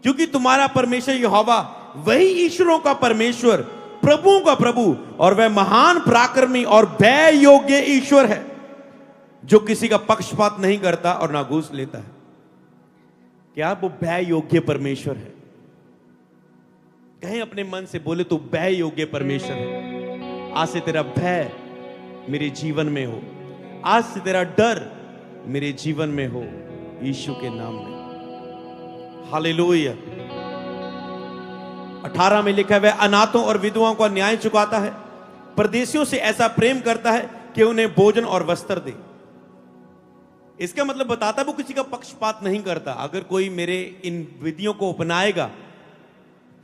क्योंकि तुम्हारा परमेश्वर यहोवा वही ईश्वरों का परमेश्वर, प्रभुओं का प्रभु, और वह महान पराक्रमी और भय योग्य ईश्वर है, जो किसी का पक्षपात नहीं करता और ना घूस लेता है। क्या वो भय योग्य परमेश्वर है? कहीं अपने मन से बोले तो भय योग्य परमेश्वर है। आज से तेरा भय मेरे जीवन में हो, आज से तेरा डर मेरे जीवन में हो, यीशु के नाम में। हालेलुया। 18 में लिखा है, वह अनाथों और विधवाओं का न्याय चुकाता है, परदेशियों से ऐसा प्रेम करता है कि उन्हें भोजन और वस्त्र दे। इसका मतलब बताता है वो किसी का पक्षपात नहीं करता। अगर कोई मेरे इन विधियों को अपनाएगा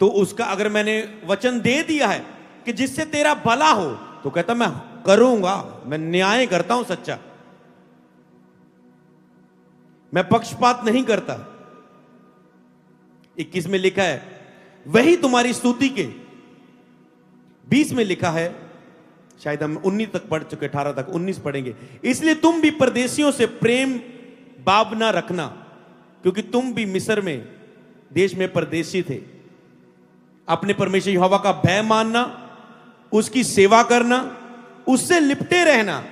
तो उसका, अगर मैंने वचन दे दिया है कि जिससे तेरा भला हो, तो कहता मैं करूंगा, मैं न्याय करता हूं सच्चा, मैं पक्षपात नहीं करता। 21 में लिखा है, वही तुम्हारी स्तुति के। 20 में लिखा है, शायद हम 19 तक पढ़ चुके, 18 तक, 19 पढ़ेंगे। इसलिए तुम भी परदेशियों से प्रेम भाव न रखना, क्योंकि तुम भी मिस्र में देश में परदेशी थे। अपने परमेश्वर यहोवा का भय मानना, उसकी सेवा करना, उससे लिपटे रहना।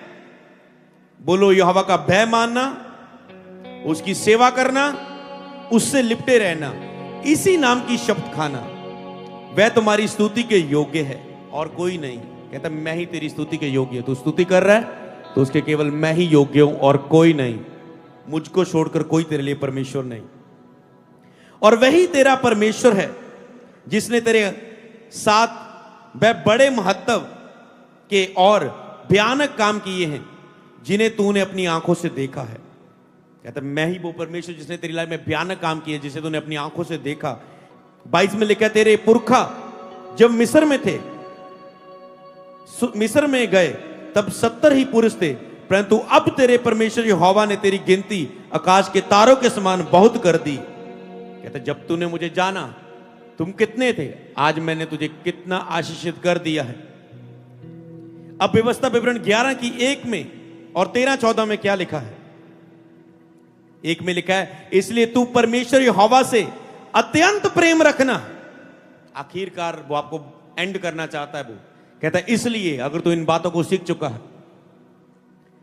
बोलो, यहोवा का भय मानना, उसकी सेवा करना, उससे लिपटे रहना, इसी नाम की शपथ खाना, वह तुम्हारी स्तुति के योग्य है और कोई नहीं। कहता मैं ही तेरी स्तुति के योग्य हूं। तू स्तुति कर रहा है तो उसके केवल मैं ही योग्य हूं और कोई नहीं। मुझको छोड़कर कोई तेरे लिए परमेश्वर नहीं। और वही तेरा परमेश्वर है जिसने तेरे साथ वह बड़े महत्व के और भयानक काम किए हैं जिन्हें तूने अपनी आंखों से देखा है। कहता मैं ही वो परमेश्वर जिसने तेरी लाइफ में भयानक काम किए जिसे तूने अपनी आंखों से देखा। 22 में लिखा, तेरे पुरखा जब मिस्र में थे, मिस्र में गए, तब 70 ही पुरुष थे, परंतु अब तेरे परमेश्वर यहोवा ने तेरी गिनती आकाश के तारों के समान बहुत कर दी। कहता जब तूने मुझे जाना तुम कितने थे, आज मैंने तुझे कितना आशीषित कर दिया है। अब व्यवस्था विवरण 11 की 1 में और 13-14 में क्या लिखा है? 1 में लिखा है, इसलिए तू परमेश्वर यहोवा से अत्यंत प्रेम रखना। आखिरकार वो आपको एंड करना चाहता है। वो कहता है इसलिए अगर तू इन बातों को सीख चुका है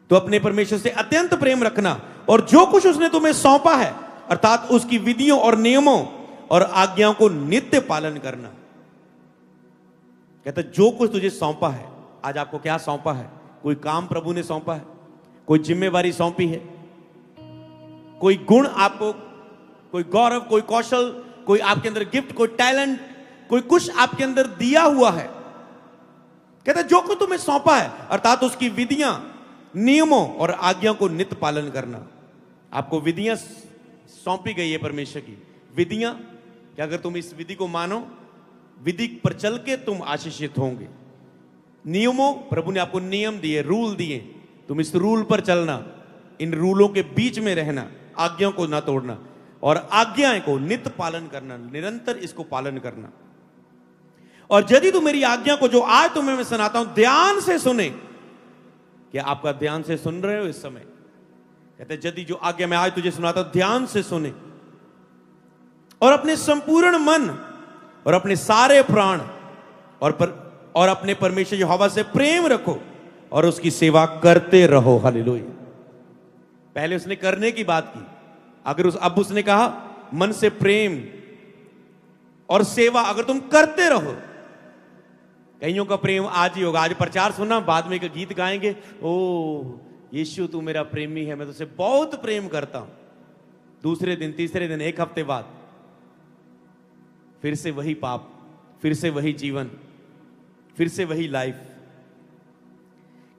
तो अपने परमेश्वर से अत्यंत प्रेम रखना, और जो कुछ उसने तुम्हें सौंपा है अर्थात उसकी विधियों और नियमों और आज्ञाओं को नित्य पालन करना। कहता जो कुछ तुझे सौंपा है, आज आपको क्या सौंपा है? कोई काम प्रभु ने सौंपा है, कोई जिम्मेवारी सौंपी है, कोई गुण आपको, कोई गौरव, कोई कौशल, कोई आपके अंदर गिफ्ट, कोई टैलेंट, कोई कुछ आपके अंदर दिया हुआ है। कहता जो कुछ तुम्हें सौंपा है अर्थात उसकी विधियां, नियमों और आज्ञाओं को नित्य पालन करना। आपको विधियां सौंपी गई है परमेश्वर की विधियां, कि अगर तुम इस विधि को मानो, विधि पर चल के तुम आशीषित होंगे। नियमों, प्रभु ने आपको नियम दिए, रूल दिए, तुम इस रूल पर चलना, इन रूलों के बीच में रहना, आज्ञाओं को ना तोड़ना, और आज्ञाएं को नित्य पालन करना, निरंतर इसको पालन करना। और यदि तू मेरी आज्ञा को जो आज तुम्हें मैं सुनाता हूं ध्यान से सुने, क्या आपका ध्यान से सुन रहे हो इस समय? कहते यदि जो आज्ञा मैं आज तुझे सुनाता हूं ध्यान से सुने, और अपने संपूर्ण मन और अपने सारे प्राण और अपने परमेश्वर यहोवा से प्रेम रखो और उसकी सेवा करते रहो। हालेलुया। पहले उसने करने की बात की, अब उसने कहा मन से प्रेम और सेवा अगर तुम करते रहो। कईयों का प्रेम आज ही होगा, आज प्रचार सुना, बाद में एक गीत गाएंगे, ओ यीशु तू मेरा प्रेमी है, मैं तुझसे बहुत प्रेम करता हूं। दूसरे दिन, तीसरे दिन, एक हफ्ते बाद फिर से वही पाप, फिर से वही जीवन, फिर से वही लाइफ।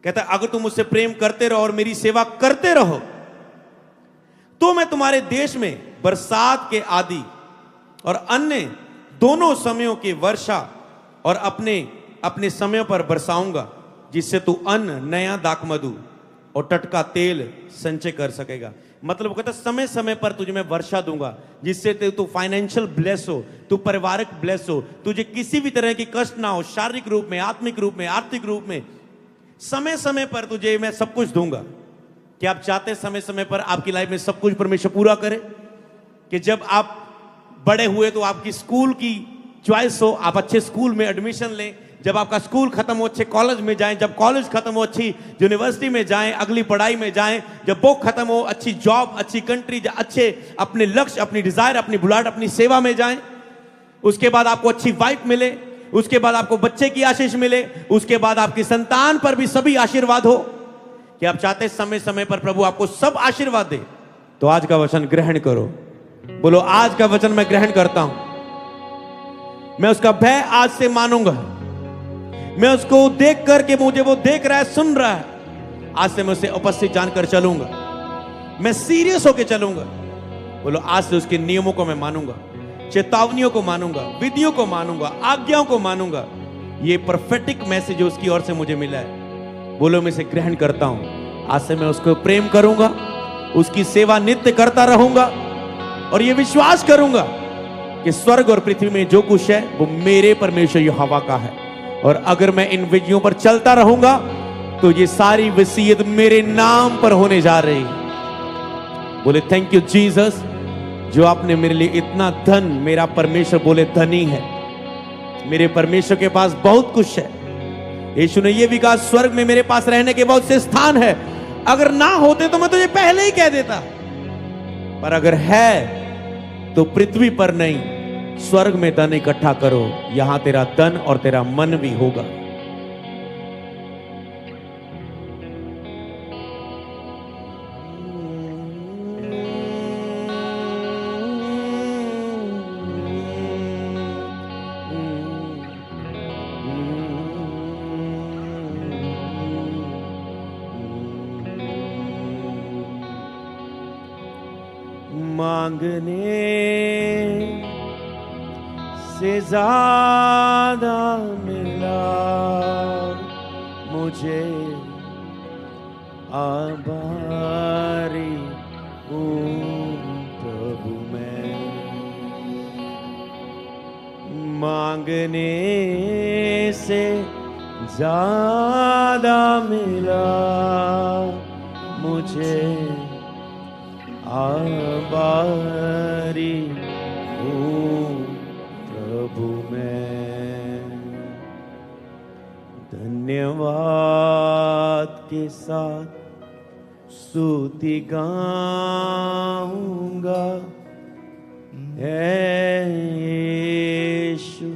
कहता अगर तुम मुझसे प्रेम करते रहो और मेरी सेवा करते रहो तो मैं तुम्हारे देश में बरसात के आदि और अन्य दोनों समयों की वर्षा और अपने समय पर बरसाऊंगा, जिससे तू अन्न, नया दाखमधु और टटका तेल संचय कर सकेगा। मतलब वो कहता समय समय पर तुझे मैं वर्षा दूंगा, जिससे तू फाइनेंशियल ब्लेस हो, तू पारिवारिक ब्लेस हो, तुझे किसी भी तरह की कष्ट ना हो, शारीरिक रूप में, आत्मिक रूप में, आर्थिक रूप में। समय समय पर तुझे मैं सब कुछ दूंगा। क्या आप चाहते हैं समय समय पर आपकी लाइफ में सब कुछ परमेश्वर पूरा करे? कि जब आप बड़े हुए तो आपकी स्कूल की चॉइस हो, आप अच्छे स्कूल में एडमिशन लें, जब आपका स्कूल खत्म हो अच्छे कॉलेज में जाएं, जब कॉलेज खत्म हो अच्छी यूनिवर्सिटी में जाएं, अगली पढ़ाई में जाएं, जब वो खत्म हो अच्छी जॉब, अच्छी कंट्री, अच्छे अपने लक्ष्य, अपनी डिजायर, अपनी बुलाहट, अपनी सेवा में जाएं। उसके बाद आपको अच्छी वाइफ मिले, उसके बाद आपको बच्चे की आशीष मिले, उसके बाद आपकी संतान पर भी सभी आशीर्वाद हो कि आप चाहते समय समय पर प्रभु आपको सब आशीर्वाद दे। तो आज का वचन ग्रहण करो। बोलो, आज का वचन मैं ग्रहण करता हूं। मैं उसका भय आज से मानूंगा। मैं उसको देख करके, मुझे वो देख रहा है, सुन रहा है, आज से मैं उसे उपस्थित जानकर चलूंगा। मैं सीरियस होकर चलूंगा। बोलो, आज से उसके नियमों को मैं मानूंगा, चेतावनियों को मानूंगा, विधियों को मानूंगा, आज्ञाओं को मानूंगा। ये प्रोफेटिक मैसेज उसकी ओर से मुझे मिला है। बोलो, मैं इसे ग्रहण करता हूं। आज से मैं उसको प्रेम करूंगा, उसकी सेवा नित्य करता रहूंगा और ये विश्वास करूंगा कि स्वर्ग और पृथ्वी में जो कुछ है वो मेरे परमेश्वर यहोवा का है। और अगर मैं इन विधियों पर चलता रहूंगा तो ये सारी वसीयत मेरे नाम पर होने जा रही है। बोले, थैंक यू जीसस, जो आपने मेरे लिए इतना धन, मेरा परमेश्वर बोले धनी है। मेरे परमेश्वर के पास बहुत कुछ है। यीशु ने यह भी कहा, स्वर्ग में मेरे पास रहने के बहुत से स्थान है, अगर ना होते तो मैं तुझे पहले ही कह देता, पर अगर है तो पृथ्वी पर नहीं, स्वर्ग में धन इकट्ठा करो, यहां तेरा धन और तेरा मन भी होगा। मांगने से ज्यादा मिला मुझे, आभारी हूँ प्रभु मैं। मांगने से ज्यादा मिला मुझे, आभारी हूँ प्रभु मैं। धन्यवाद के साथ स्तुति गाऊंगा, है यीशु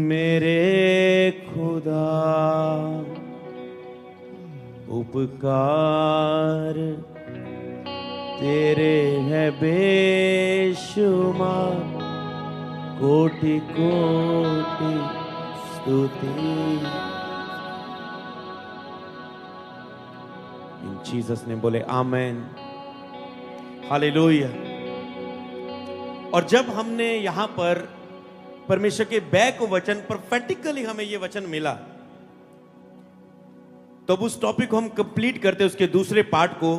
मेरे खुदा, उपकार तेरे है बेशुमार, कोटि कोटि स्तुति। इन जीसस ने बोले आमेन, हालेलुया। और जब हमने यहां पर परमेश्वर के बैक वचन, प्रोफेटिकली हमें यह वचन मिला, तो अब उस टॉपिक को हम कंप्लीट करते उसके दूसरे पार्ट को,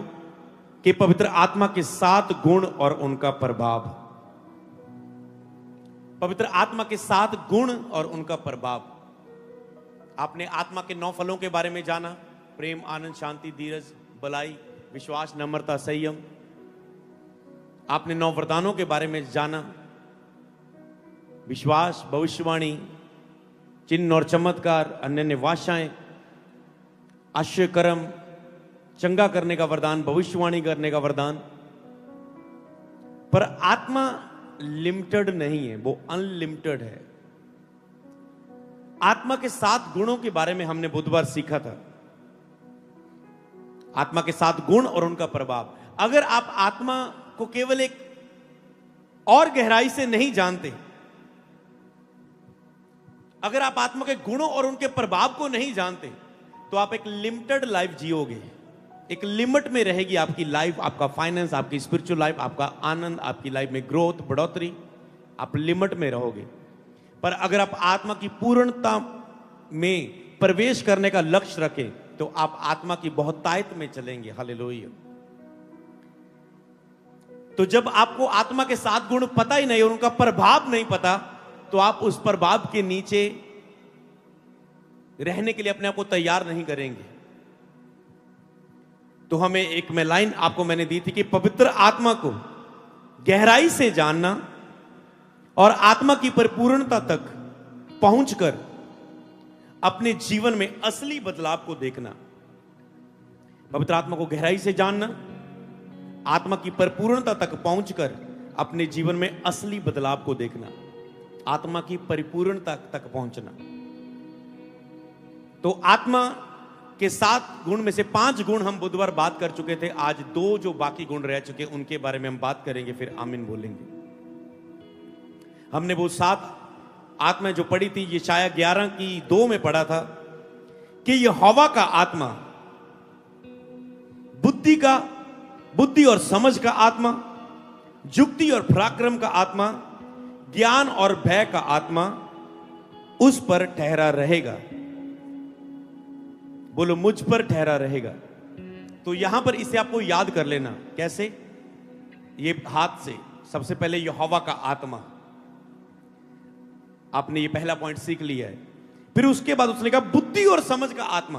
कि पवित्र आत्मा के 7 गुण और उनका प्रभाव। पवित्र आत्मा के 7 गुण और उनका प्रभाव। आपने आत्मा के 9 फलों के बारे में जाना, प्रेम, आनंद, शांति, धीरज, भलाई, विश्वास, नम्रता, संयम। आपने 9 वरदानों के बारे में जाना, विश्वास, भविष्यवाणी, चिन्ह और चमत्कार, अन्य भाषाएं, आश्चर्य कर्म, चंगा करने का वरदान, भविष्यवाणी करने का वरदान। पर आत्मा लिमिटेड नहीं है, वो अनलिमिटेड है। आत्मा के 7 गुणों के बारे में हमने बुधवार सीखा था। आत्मा के 7 गुण और उनका प्रभाव। अगर आप आत्मा को केवल एक और गहराई से नहीं जानते, अगर आप आत्मा के गुणों और उनके प्रभाव को नहीं जानते, तो आप एक लिमिटेड लाइफ जियोगे। एक लिमिट में रहेगी आपकी लाइफ, आपका फाइनेंस, आपकी स्पिरिचुअल लाइफ, आपका आनंद, आपकी लाइफ में ग्रोथ, बढ़ोतरी, आप लिमिट में रहोगे। पर अगर आप आत्मा की पूर्णता में प्रवेश करने का लक्ष्य रखें, तो आप आत्मा की बहुतायत में चलेंगे। हालेलुया। तो जब आपको आत्मा के 7 गुण पता ही नहीं और उनका प्रभाव नहीं पता, तो आप उस प्रभाव के नीचे रहने के लिए अपने आप को तैयार नहीं करेंगे। तो हमें एक मैं लाइन आपको मैंने दी थी कि पवित्र आत्मा को गहराई से जानना और आत्मा की परिपूर्णता तक पहुंचकर अपने जीवन में असली बदलाव को देखना, पवित्र आत्मा को गहराई से जानना, आत्मा की परिपूर्णता तक पहुंचकर अपने जीवन में असली बदलाव को देखना, आत्मा की परिपूर्णता तक पहुंचना। तो आत्मा के 7 गुण में से 5 गुण हम बुधवार बात कर चुके थे। आज 2 जो बाकी गुण रह चुके उनके बारे में हम बात करेंगे, फिर आमीन बोलेंगे। हमने वो 7 आत्मा जो पढ़ी थी, ये शायद 11 की 2 में पढ़ा था कि यहोवा का आत्मा बुद्धि और समझ का आत्मा, युक्ति और पराक्रम का आत्मा, ज्ञान और भय का आत्मा उस पर ठहरा रहेगा। बोलो, मुझ पर ठहरा रहेगा। तो यहां पर इसे आपको याद कर लेना। कैसे? ये हाथ से सबसे पहले यहोवा का आत्मा, आपने ये पहला पॉइंट सीख लिया है। फिर उसके बाद उसने कहा बुद्धि और समझ का आत्मा,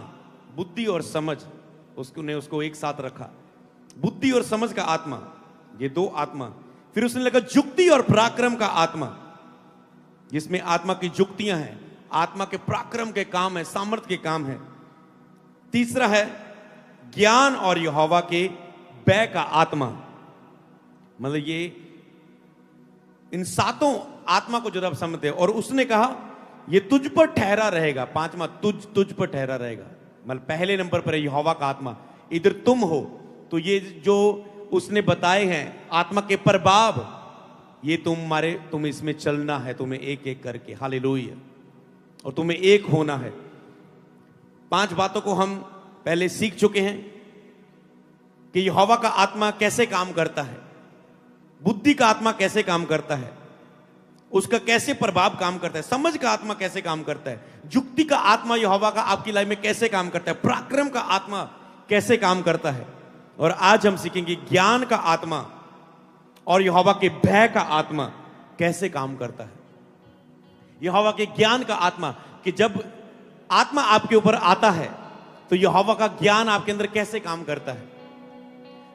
बुद्धि और समझ, उसको एक साथ रखा, बुद्धि और समझ का आत्मा, ये 2 आत्मा। फिर उसने लगा युक्ति और पराक्रम का आत्मा, जिसमें आत्मा की युक्तियां हैं, आत्मा के पराक्रम के काम है, सामर्थ्य के काम है। तीसरा है ज्ञान और यहोवा के भय का आत्मा, मतलब ये इन 7 आत्मा को जो आप समझते हैं। और उसने कहा ये तुझ पर ठहरा रहेगा। 5वां तुझ पर ठहरा रहेगा, मतलब पहले नंबर पर है यहोवा का आत्मा। इधर तुम हो तो ये जो उसने बताए हैं आत्मा के प्रभाव, ये तुम इसमें चलना है, तुम्हें एक एक करके, हालेलुया, और तुम्हें एक होना है। 5 बातों को हम पहले सीख चुके हैं कि यहोवा का आत्मा कैसे काम करता है, बुद्धि का आत्मा कैसे काम करता है, उसका कैसे प्रभाव काम करता है, समझ का आत्मा कैसे काम करता है, युक्ति का आत्मा यहोवा का आपकी लाइफ में कैसे काम करता है, पराक्रम का आत्मा कैसे काम करता है। और आज हम सीखेंगे ज्ञान का आत्मा और यहोवा के भय का आत्मा कैसे काम करता है। यहोवा के ज्ञान का आत्मा, कि जब आत्मा आपके ऊपर आता है तो यहोवा का ज्ञान आपके अंदर कैसे काम करता है।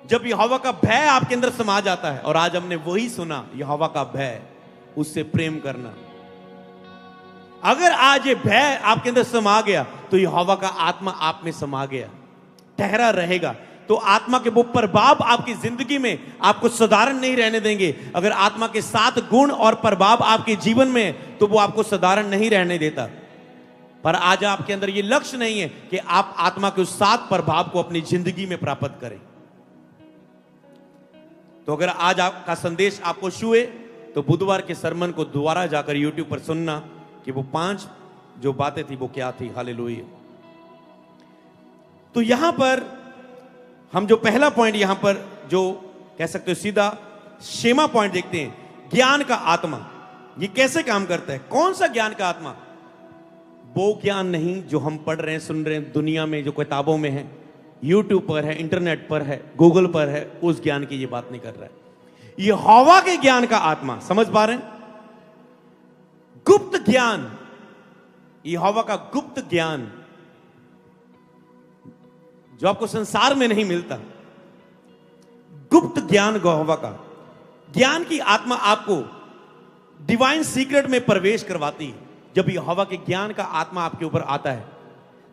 जब यहोवा का भय आपके अंदर समा जाता है, और आज हमने वही सुना, यहोवा का भय, उससे प्रेम करना। अगर आज ये भय आपके अंदर समा गया तो यहोवा का आत्मा आप में समा गया, ठहरा रहेगा। तो आत्मा के वो प्रभाव आपकी जिंदगी में आपको साधारण नहीं रहने देंगे। अगर आत्मा के 7 गुण और प्रभाव आपके जीवन में, तो वो आपको साधारण नहीं रहने देता। पर आज आपके अंदर ये लक्ष्य नहीं है कि आप आत्मा के उस 7 प्रभाव को अपनी जिंदगी में प्राप्त करें। तो अगर आज आपका संदेश आपको छुए तो बुधवार के सरमन को दोबारा जाकर YouTube पर सुनना कि वो 5 जो बातें थी वो क्या थी। हालेलुया। तो यहां पर हम जो पहला पॉइंट यहां पर जो कह सकते हो सीधा शेमा पॉइंट देखते हैं, ज्ञान का आत्मा। ये कैसे काम करता है? कौन सा ज्ञान का आत्मा? वो ज्ञान नहीं जो हम पढ़ रहे हैं, सुन रहे हैं दुनिया में, जो किताबों में है, YouTube पर है, इंटरनेट पर है, गूगल पर है, उस ज्ञान की ये बात नहीं कर रहा है। यहोवा के ज्ञान का आत्मा, समझ पा रहे हैं? गुप्त ज्ञान, यहोवा का गुप्त ज्ञान जो आपको संसार में नहीं मिलता। गुप्त ज्ञान यहोवा का ज्ञान की आत्मा आपको डिवाइन सीक्रेट में प्रवेश करवाती है। जब यहोवा के ज्ञान का आत्मा आपके ऊपर आता है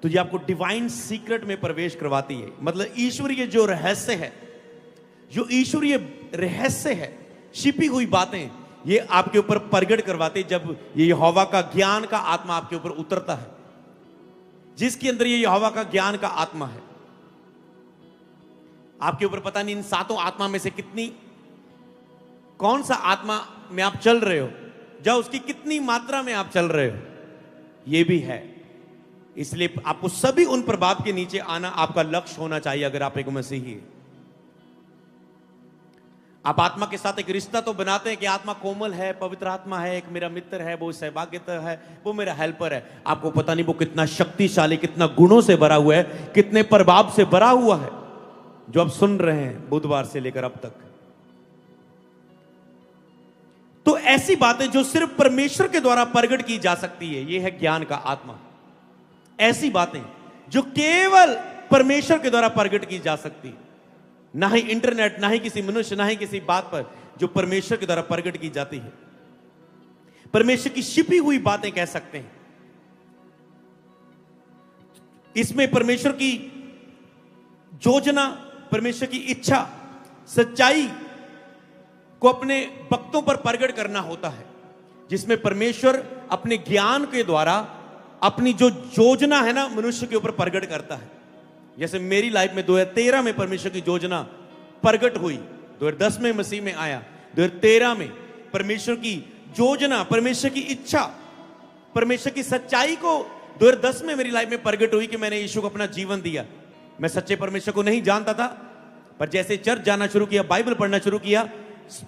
तो ये आपको डिवाइन सीक्रेट में प्रवेश करवाती है। मतलब ईश्वरीय जो रहस्य है, जो ईश्वरीय रहस्य है, छिपी हुई बातें, ये आपके ऊपर प्रकट करवाते। जब ये यहोवा का ज्ञान का आत्मा आपके ऊपर उतरता है, जिसके अंदर ये यहोवा का ज्ञान का आत्मा है, आपके ऊपर पता नहीं इन 7 आत्मा में से कितनी, कौन सा आत्मा में आप चल रहे हो, या उसकी कितनी मात्रा में आप चल रहे हो, ये भी है। इसलिए आपको सभी उन प्रभाव के नीचे आना आपका लक्ष्य होना चाहिए। अगर आप एक मसीही हैं, आप आत्मा के साथ एक रिश्ता तो बनाते हैं कि आत्मा कोमल है, पवित्र आत्मा है, एक मेरा मित्र है, वो सहभागिता है, वो मेरा हेल्पर है। आपको पता नहीं वो कितना शक्तिशाली, कितना गुणों से भरा हुआ है, कितने प्रभाव से भरा हुआ है, जो आप सुन रहे हैं बुधवार से लेकर अब तक। तो ऐसी बातें जो सिर्फ परमेश्वर के द्वारा प्रकट की जा सकती है, यह है ज्ञान का आत्मा। ऐसी बातें जो केवल परमेश्वर के द्वारा प्रकट की जा सकती है, ना ही इंटरनेट, ना ही किसी मनुष्य, ना ही किसी बात पर, जो परमेश्वर के द्वारा प्रकट की जाती है। परमेश्वर की छिपी हुई बातें कह सकते हैं। इसमें परमेश्वर की योजना, परमेश्वर की इच्छा, सच्चाई को अपने भक्तों पर प्रकट करना होता है, जिसमें परमेश्वर अपने ज्ञान के द्वारा अपनी जो योजना है ना मनुष्य के ऊपर प्रकट करता है। जैसे मेरी लाइफ में 2013 में परमेश्वर की योजना प्रकट हुई, 2010 में मसीह में आया, 2013 में परमेश्वर की योजना, परमेश्वर की इच्छा, परमेश्वर की सच्चाई को 2010 में मेरी लाइफ में प्रकट हुई कि मैंने यीशु को अपना जीवन दिया। मैं सच्चे परमेश्वर को नहीं जानता था, पर जैसे चर्च जाना शुरू किया, बाइबल पढ़ना शुरू किया,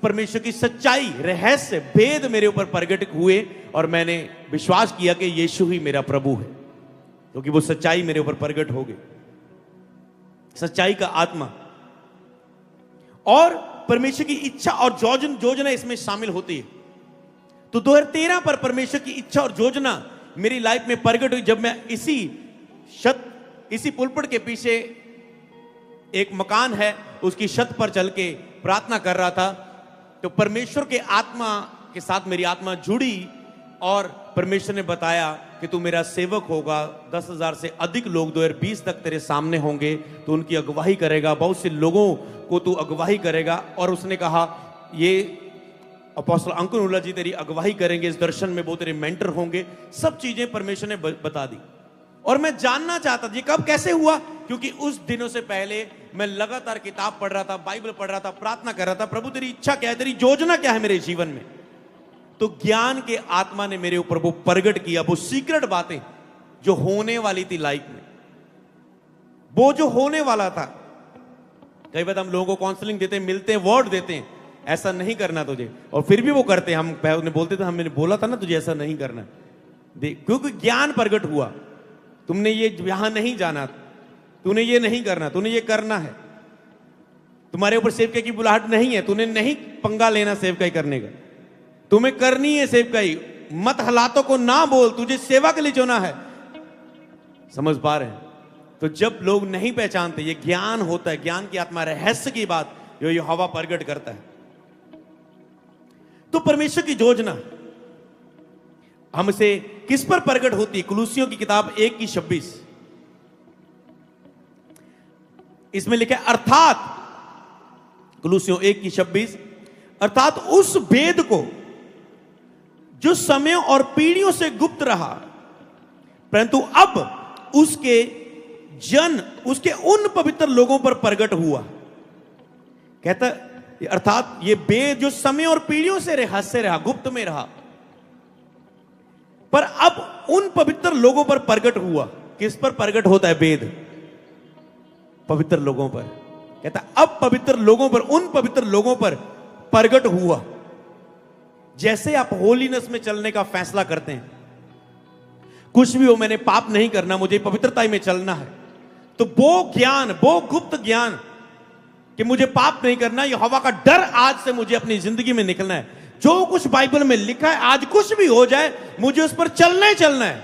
परमेश्वर की सच्चाई, रहस्य, भेद मेरे ऊपर प्रकट हुए और मैंने विश्वास किया कि यीशु ही मेरा प्रभु है, क्योंकि वो सच्चाई मेरे ऊपर प्रकट हो गई, सच्चाई का आत्मा। और परमेश्वर की इच्छा और योजना इसमें शामिल होती है। तो 2013 पर परमेश्वर की इच्छा और योजना मेरी लाइफ में प्रकट हुई, जब मैं इसी पुलपट के पीछे एक मकान है, उसकी छत पर चल के प्रार्थना कर रहा था। तो परमेश्वर के आत्मा के साथ मेरी आत्मा जुड़ी और परमेश्वर ने बताया कि तू मेरा सेवक होगा, 10,000 से अधिक लोग 2020 तक तेरे सामने होंगे, तो उनकी अगुवाई करेगा, बहुत से लोगों को तू अगुवाई करेगा। और उसने कहा ये अपोस्टल अंकुर उल्ला जी तेरी अगुवाई करेंगे इस दर्शन में, वो तेरे मेंटर होंगे। सब चीजें परमेश्वर ने बता दी और मैं जानना चाहता था ये कब कैसे हुआ, क्योंकि उस दिनों से पहले मैं लगातार किताब पढ़ रहा था, बाइबल पढ़ रहा था, प्रार्थना कर रहा था, प्रभु तेरी इच्छा क्या है, तेरी योजना क्या है मेरे जीवन में। तो ज्ञान के आत्मा ने मेरे ऊपर वो प्रकट किया, वो सीक्रेट बातें जो होने वाली थी लाइफ में, वो जो होने वाला था। कई बार हम लोगों को काउंसलिंग देते हैं, मिलते हैं, वर्ड देते हैं, ऐसा नहीं करना तुझे, और फिर भी वो करते हैं। हम उन्हें बोलते थे, हमने बोला था ना तुझे ऐसा नहीं करना, क्योंकि ज्ञान प्रकट हुआ, तुमने ये यहां नहीं जाना, तूने ये नहीं करना, तूने ये करना है, तुम्हारे ऊपर सेवकाई की बुलाहट नहीं है, तूने नहीं पंगा लेना सेवकाई करने का, तुम्हें करनी है सेवकाई, मत हालातों को ना बोल, तुझे सेवा के लिए चुना है। समझ पा रहे हैं? तो जब लोग नहीं पहचानते, ये ज्ञान होता है, ज्ञान की आत्मा, रहस्य की बात जो ये हवा प्रकट करता है। तो परमेश्वर की योजना हमसे किस पर प्रकट होती है? कुलूसियों की किताब 1:26 इसमें लिखा है, अर्थात कुलूसियों 1:26 अर्थात उस भेद को जो समय और पीढ़ियों से गुप्त रहा, परंतु अब उसके उन पवित्र लोगों पर प्रकट हुआ। कहता अर्थात ये भेद जो समय और पीढ़ियों से रहस्य रहा, गुप्त में रहा, पर अब उन पवित्र लोगों पर प्रकट हुआ। किस पर प्रकट होता है भेद? पवित्र लोगों पर। कहता अब पवित्र लोगों पर, उन पवित्र लोगों पर प्रकट हुआ। जैसे आप होलीनेस में चलने का फैसला करते हैं, कुछ भी हो, मैंने पाप नहीं करना, मुझे पवित्रता में चलना है, तो वो ज्ञान, वो गुप्त ज्ञान कि मुझे पाप नहीं करना, ये हवा का डर आज से मुझे अपनी जिंदगी में निकलना है। जो कुछ बाइबल में लिखा है, आज कुछ भी हो जाए, मुझे उस पर चलना ही चलना है।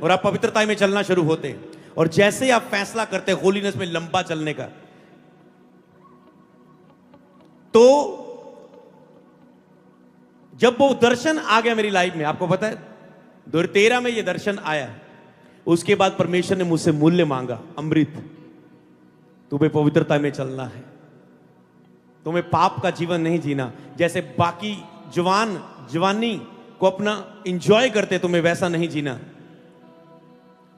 और आप पवित्रता में चलना शुरू होते हैं। और जैसे ही आप फैसला करते हैं होलीनेस में लंबा चलने का, तो जब वो दर्शन आ गया मेरी लाइफ में, आपको पता है 2013 में ये दर्शन आया, उसके बाद परमेश्वर ने मुझसे मूल्य मांगा, अमृत, तुम्हें पवित्रता में चलना है, तुम्हें पाप का जीवन नहीं जीना, जैसे बाकी जवानी को अपना एंजॉय करते तुम्हें वैसा नहीं जीना,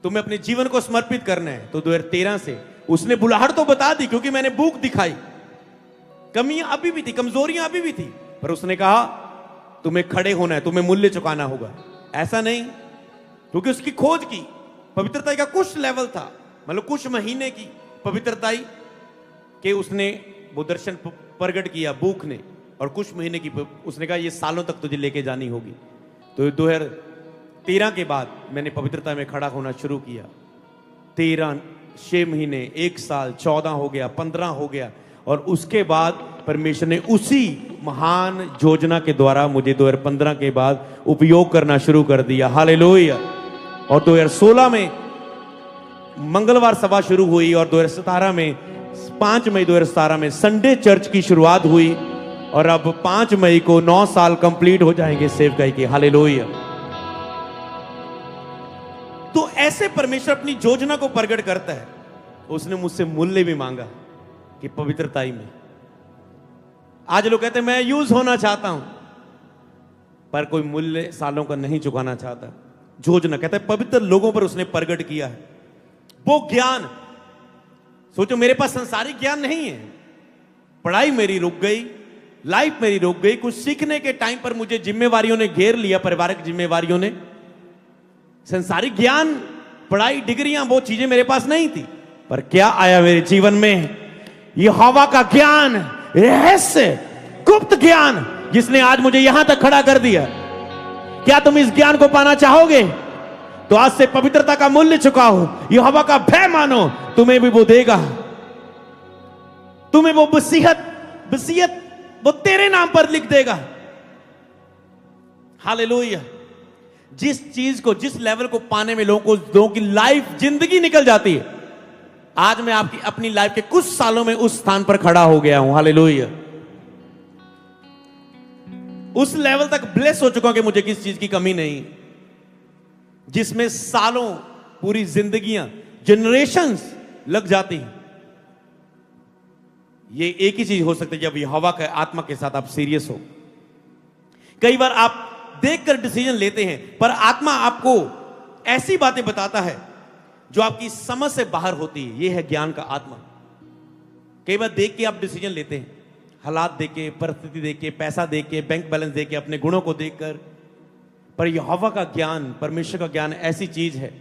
तुम्हें अपने जीवन को समर्पित करना है। तो 2013 से उसने बुलाहट तो बता दी, क्योंकि मैंने भूख दिखाई, कमियां अभी भी थी, कमजोरियां अभी भी थी, पर उसने कहा तुम्हें खड़े होना है, तुम्हें मूल्य चुकाना होगा। ऐसा नहीं, क्योंकि उसकी खोज की पवित्रता का कुछ लेवल था, मतलब कुछ महीने की पवित्रता के उसने वो दर्शन प्रकट किया भूख ने, और कुछ महीने की उसने कहा ये सालों तक तुझे लेके जानी होगी। तो 2013 के बाद मैंने पवित्रता में खड़ा होना शुरू किया। 13, 6 महीने, 1 साल, 14 हो गया, 15 हो गया, और उसके बाद परमेश्वर ने उसी महान योजना के द्वारा मुझे 2015 के बाद उपयोग करना शुरू कर दिया। हालेलुया। और 2016 में मंगलवार सभा शुरू हुई, और 2017 में 5 मई 2017 में संडे चर्च की शुरुआत हुई, और अब 5 मई को 9 साल कंप्लीट हो जाएंगे सेवकाई के। हालेलुया। तो ऐसे परमेश्वर अपनी योजना को प्रकट करता है। उसने मुझसे मूल्य भी मांगा कि पवित्रताई में। आज लोग कहते हैं मैं यूज होना चाहता हूं, पर कोई मूल्य सालों का नहीं चुकाना चाहता। योजना कहता है पवित्र लोगों पर उसने प्रकट किया है वो ज्ञान। सोचो मेरे पास संसारिक ज्ञान नहीं है, पढ़ाई मेरी रुक गई, लाइफ मेरी रुक गई, कुछ सीखने के टाइम पर मुझे जिम्मेवारियों ने घेर लिया, पारिवारिक जिम्मेवारियों ने। संसारिक ज्ञान, पढ़ाई, डिग्रियां, वो चीजें मेरे पास नहीं थी, पर क्या आया मेरे जीवन में? यहोवा का ज्ञान, रहस्य, गुप्त ज्ञान, जिसने आज मुझे यहां तक खड़ा कर दिया। क्या तुम इस ज्ञान को पाना चाहोगे? तो आज से पवित्रता का मूल्य चुकाओ, यहोवा का भय मानो, तुम्हें भी वो देगा। तुम्हें वो वसीयत वो तेरे नाम पर लिख देगा। हालेलुया। जिस चीज को, जिस लेवल को पाने में लोगों की लाइफ, जिंदगी निकल जाती है, आज मैं आपकी अपनी लाइफ के कुछ सालों में उस स्थान पर खड़ा हो गया हूं। हालेलुया। उस लेवल तक ब्लेस हो चुका हूं कि मुझे किस चीज की कमी नहीं, जिसमें सालों, पूरी जिंदगियां, जनरेशंस लग जाती हैं। ये एक ही चीज हो सकती है जब यहोवा के आत्मा के साथ आप सीरियस हो। कई बार आप देखकर डिसीजन लेते हैं, पर आत्मा आपको ऐसी बातें बताता है जो आपकी समझ से बाहर होती है। यह है ज्ञान का आत्मा। कई बार देख के आप डिसीजन लेते हैं, हालात देख के, परिस्थिति देख के, पैसा देख के, बैंक बैलेंस देख के, अपने गुणों को देखकर। पर यहोवा का ज्ञान, परमेश्वर का ज्ञान ऐसी चीज है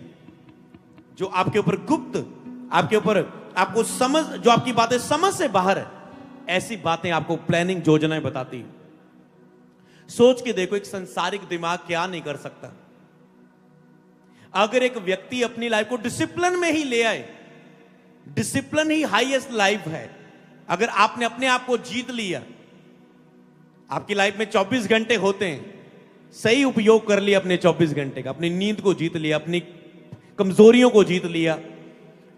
जो आपके ऊपर गुप्त, आपके ऊपर, आपको समझ, जो आपकी बातें समझ से बाहर है, ऐसी बातें आपको प्लानिंग, योजनाएं बताती है। सोच के देखो, एक संसारिक दिमाग क्या नहीं कर सकता। अगर एक व्यक्ति अपनी लाइफ को डिसिप्लिन में ही ले आए, डिसिप्लिन ही हाईएस्ट लाइफ है। अगर आपने अपने आप को जीत लिया, आपकी लाइफ में 24 घंटे होते हैं, सही उपयोग कर लिया अपने 24 घंटे का, अपनी नींद को जीत लिया, अपनी कमजोरियों को जीत लिया,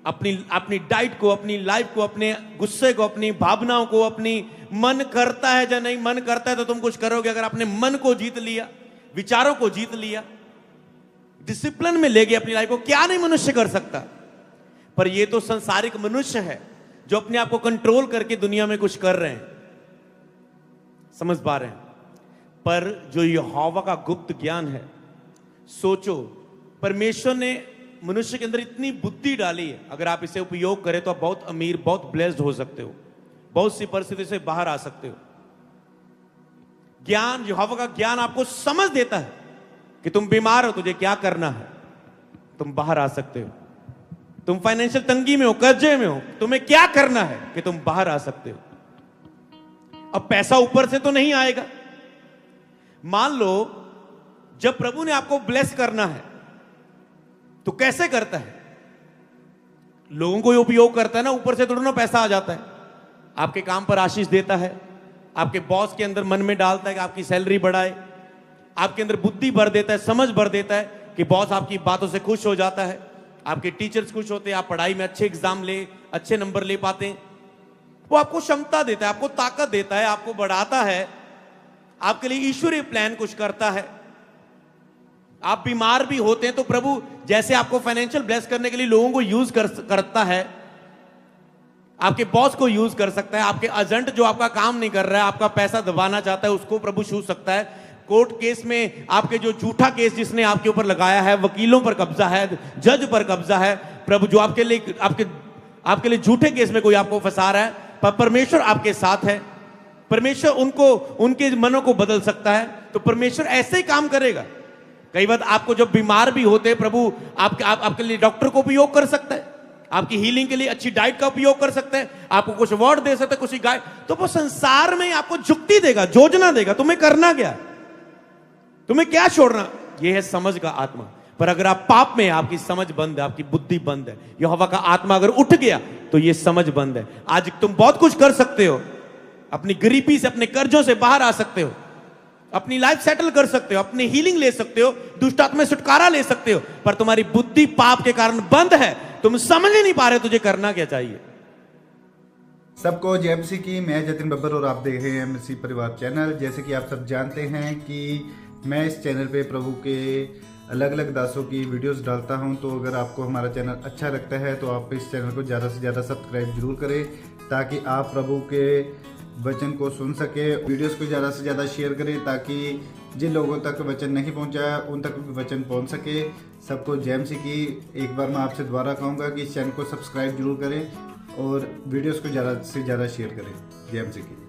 अपनी डाइट को, अपनी लाइफ को, अपने गुस्से को, अपनी भावनाओं को, अपनी मन करता है या नहीं मन करता है तो तुम कुछ करोगे। अगर आपने मन को जीत लिया, विचारों को जीत लिया, डिसिप्लिन में ले गए अपनी लाइफ को, क्या नहीं मनुष्य कर सकता। पर ये तो संसारिक मनुष्य है जो अपने आप को कंट्रोल करके दुनिया में कुछ कर रहे हैं। समझ पा रहे हैं? पर जो यहोवा का गुप्त ज्ञान है, सोचो, परमेश्वर ने मनुष्य के अंदर इतनी बुद्धि डाली है, अगर आप इसे उपयोग करें तो आप बहुत अमीर, बहुत ब्लेस्ड हो सकते हो, बहुत सी परिस्थिति से बाहर आ सकते हो। ज्ञान, यहोवा का ज्ञान आपको समझ देता है कि तुम बीमार हो, तुझे क्या करना है, तुम बाहर आ सकते हो। तुम फाइनेंशियल तंगी में हो, कर्जे में हो, तुम्हें क्या करना है कि तुम बाहर आ सकते हो। अब पैसा ऊपर से तो नहीं आएगा। मान लो जब प्रभु ने आपको ब्लेस करना है तो कैसे करता है? लोगों को ही उपयोग करता है ना, ऊपर से थोड़ा ना पैसा आ जाता है। आपके काम पर आशीष देता है, आपके बॉस के अंदर मन में डालता है कि आपकी सैलरी बढ़ाए, आपके अंदर बुद्धि भर देता है, समझ भर देता है कि बॉस आपकी बातों से खुश हो जाता है, आपके टीचर्स खुश होते हैं, आप पढ़ाई में अच्छे एग्जाम ले, अच्छे नंबर ले पाते हैं। वो आपको क्षमता देता है, आपको ताकत देता है, आपको बढ़ाता है, आपके लिए ईश्वरीय प्लान कुछ करता है। आप बीमार भी होते हैं तो प्रभु जैसे आपको फाइनेंशियल ब्लेस करने के लिए लोगों को यूज करता है, आपके बॉस को यूज कर सकता है, आपके एजेंट जो आपका काम नहीं कर रहा है, आपका पैसा दबाना चाहता है, उसको प्रभु छू सकता है। कोर्ट केस में आपके जो झूठा केस जिसने आपके ऊपर लगाया है, वकीलों पर कब्जा है, जज पर कब्जा है, प्रभु जो आपके लिए झूठे केस में कोई आपको फंसा रहा है, पर परमेश्वर आपके साथ है। परमेश्वर उनके मनों को बदल सकता है। तो परमेश्वर ऐसे ही काम करेगा। कई बार आपको जब बीमार भी होते हैं, प्रभु आपके लिए डॉक्टर को उपयोग कर सकता है, आपकी हीलिंग के लिए अच्छी डाइट का उपयोग कर सकते हैं, आपको कुछ अवार्ड दे सकते हैं, कुछ गाइड। तो वो संसार में आपको जुक्ति देगा, योजना देगा, तुम्हें करना क्या, तुम्हें क्या छोड़ना। यह है समझ का आत्मा। पर अगर आप पाप में, आपकी समझ बंद है, आपकी बुद्धि बंद है, यहोवा का आत्मा अगर उठ गया तो ये समझ बंद है। आज तुम बहुत कुछ कर सकते हो, अपनी गरीबी से, अपने कर्जों से बाहर आ सकते हो, अपनी लाइफ सेटल कर सकते हो, अपनी हीलिंग ले सकते हो, दुष्ट आत्मा से छुटकारा ले सकते हो। पर तुम्हारी बुद्धि पाप के कारण बंद है, तुम समझ ही नहीं पा रहे तुझे करना क्या चाहिए। सबको जय मसीह की। मैं जतिन बब्बर और आप देख रहे हैं मसीह परिवार चैनल। जैसे कि आप सब जानते हैं कि मैं इस चैनल पे प्रभु के अलग अलग दासों की वीडियोस डालता हूं, तो अगर आपको हमारा चैनल अच्छा लगता है तो आप इस चैनल को ज़्यादा से ज़्यादा सब्सक्राइब जरूर करें, ताकि आप प्रभु के वचन को सुन सके। वीडियोस को ज़्यादा से ज़्यादा शेयर करें, ताकि जिन लोगों तक वचन नहीं पहुंचा उन तक भी वचन पहुंच सके। सबको जय मसीह की। एक बार मैं आपसे दोबारा कहूँगा कि इस चैनल को सब्सक्राइब जरूर करें और वीडियोस को ज़्यादा से ज़्यादा शेयर करें। जय मसीह की।